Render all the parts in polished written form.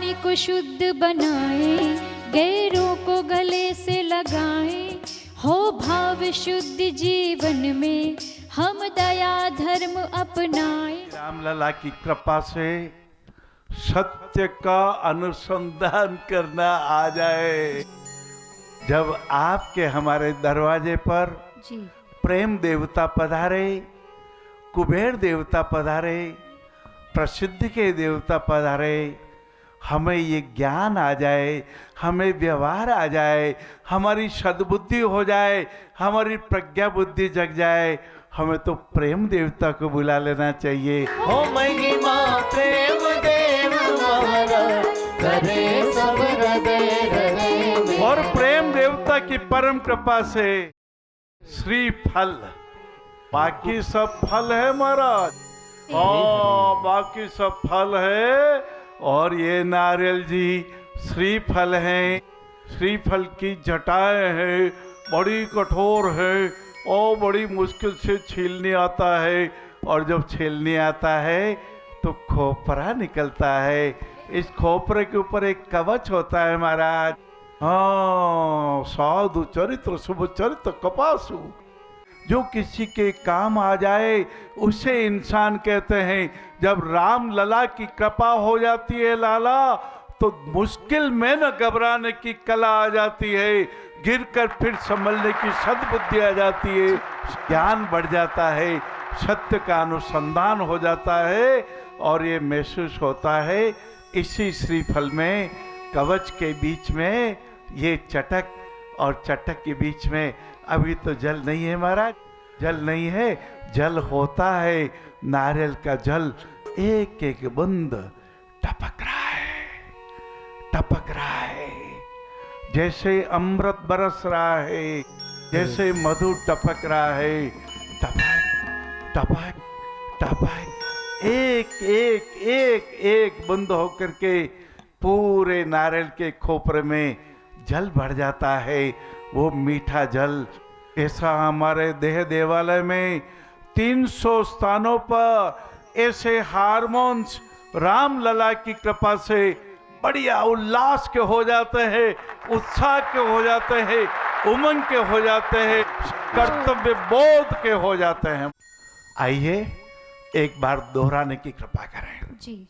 वाणी को शुद्ध बनाए, गैरों को गले से लगाए, हो भाव शुद्ध जीवन में हम दया धर्म अपनाए। रामलला की कृपा से सत्य का अनुसंधान करना आ जाए। जब आपके हमारे दरवाजे पर जी प्रेम देवता पधारे, कुबेर देवता पधारे, प्रसिद्धि के देवता पधारे, हमें ये ज्ञान आ जाए, हमें व्यवहार आ जाए, हमारी सद्बुद्धि हो जाए, हमारी प्रज्ञा बुद्धि जग जाए, हमें तो प्रेम देवता को बुला लेना चाहिए। हो महिमा प्रेम देव महाराज, करे सब हृदय हृदय में। और प्रेम देवता की परम कृपा से श्रीफल, बाकी सब फल है महाराज, हाँ बाकी सब फल है, और ये नारियल जी श्रीफल हैं। श्रीफल की जटाएं हैं, बड़ी कठोर है और बड़ी मुश्किल से छीलने आता है, और जब छीलने आता है तो खोपरा निकलता है। इस खोपरे के ऊपर एक कवच होता है महाराज, हाँ साधु चरित्र शुभ चरित्र कपासु, जो किसी के काम आ जाए उसे इंसान कहते हैं। जब राम लला की कृपा हो जाती है लाला, तो मुश्किल में न घबराने की कला आ जाती है, गिरकर फिर संभलने की सद्बुद्धि आ जाती है, ज्ञान बढ़ जाता है, सत्य का अनुसंधान हो जाता है, और ये महसूस होता है इसी श्रीफल में कवच के बीच में ये चटक, और चटक के बीच में अभी तो जल नहीं है महाराज, जल नहीं है, जल होता है नारियल का जल, एक एक बूंद टपक रहा है, टपक रहा है, जैसे अमृत बरस रहा है, जैसे मधु टपक रहा है, टपक टपक टपक, एक एक एक एक बूंद होकर के पूरे नारियल के खोपरे में जल भर जाता है, वो मीठा जल। ऐसा हमारे देह देवालय में 300 स्थानों पर ऐसे हार्मोन्स राम लला की कृपा से बढ़िया उल्लास के हो जाते हैं, उत्साह के हो जाते हैं, उमंग के हो जाते हैं, कर्तव्य बोध के हो जाते हैं। आइए एक बार दोहराने की कृपा करें जी।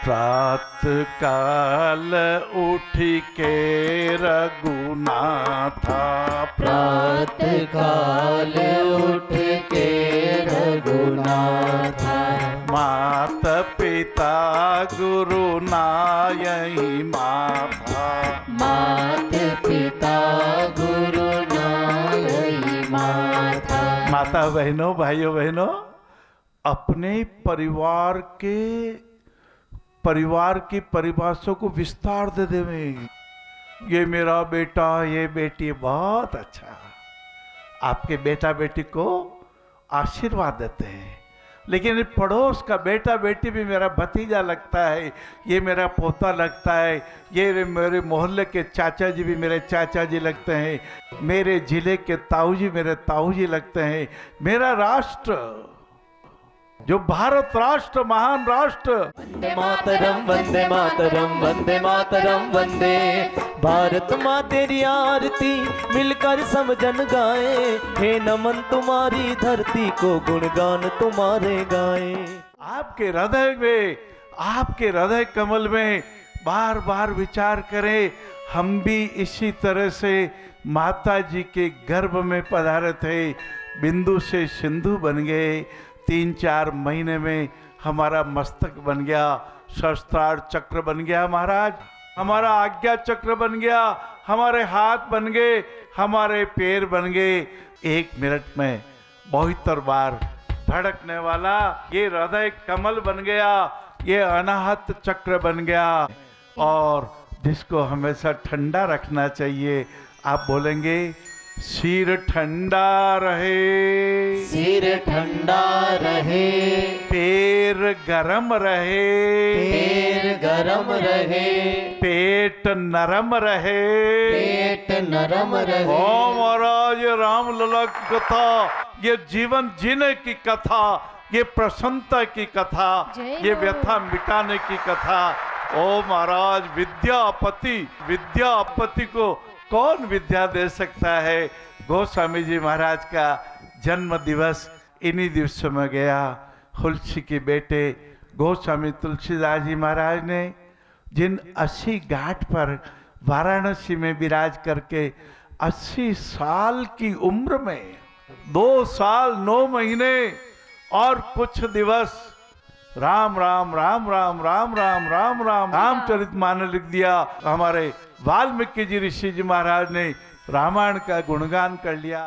प्रातः काल उठ के रघुनाथा, प्रातः काल उठ के रघुनाथा, मात पिता गुरु नायही माथा, मात पिता गुरु नायही माथा। माता बहनों भाइयों बहनों, अपने परिवार की परिभाषा को विस्तार दे देवे, ये मेरा बेटा ये बेटी, बहुत अच्छा, आपके बेटा बेटी को आशीर्वाद देते हैं, लेकिन पड़ोस का बेटा बेटी भी मेरा भतीजा लगता है, ये मेरा पोता लगता है, ये मेरे मोहल्ले के चाचा जी भी मेरे चाचा जी लगते हैं, मेरे जिले के ताऊ जी मेरे ताऊ जी लगते हैं, मेरा राष्ट्र जो भारत राष्ट्र, महान राष्ट्र, वंदे मातरम वंदे मातरम वंदे मातरम वंदे, भारत माँ तेरी आरती मिलकर सब जन गाए, हे नमन तुम्हारी धरती को गुणगान तुम्हारे गाए। आपके हृदय में, आपके हृदय कमल में बार बार विचार करें, हम भी इसी तरह से माता जी के गर्भ में पधारे थे, बिंदु से सिंधु बन गए, 3-4 महीने में हमारा मस्तक बन गया, शस्त्रार चक्र बन गया महाराज, हमारा आज्ञा चक्र बन गया, हमारे हाथ बन गए, हमारे पैर बन गए, 1 मिनट में 72 बार धड़कने वाला ये हृदय कमल बन गया, ये अनाहत चक्र बन गया, और जिसको हमेशा ठंडा रखना चाहिए। आप बोलेंगे सिर ठंडा रहे, सिर ठंडा रहे, पैर गरम रहे, पैर गरम रहे, पेट नरम रहे, पेट नरम रहे। ओ महाराज, ये राम लला की कथा, ये जीवन जीने की कथा, ये प्रसन्नता की कथा, जय ये हो। व्यथा मिटाने की कथा। ओ महाराज, विद्यापति को कौन विद्या दे सकता है? गोस्वामी जी महाराज का जन्म दिवस इन्हीं दिवसों में गया। तुलसी के बेटे गोस्वामी तुलसीदास जी महाराज ने जिन 80 घाट पर वाराणसी में विराज करके 80 साल की उम्र में 2 साल 9 महीने और कुछ दिवस राम राम राम राम राम राम राम राम रामचरितमानस लिख दिया। हमारे वाल्मीकि जी ऋषि जी महाराज ने रामायण का गुणगान कर लिया।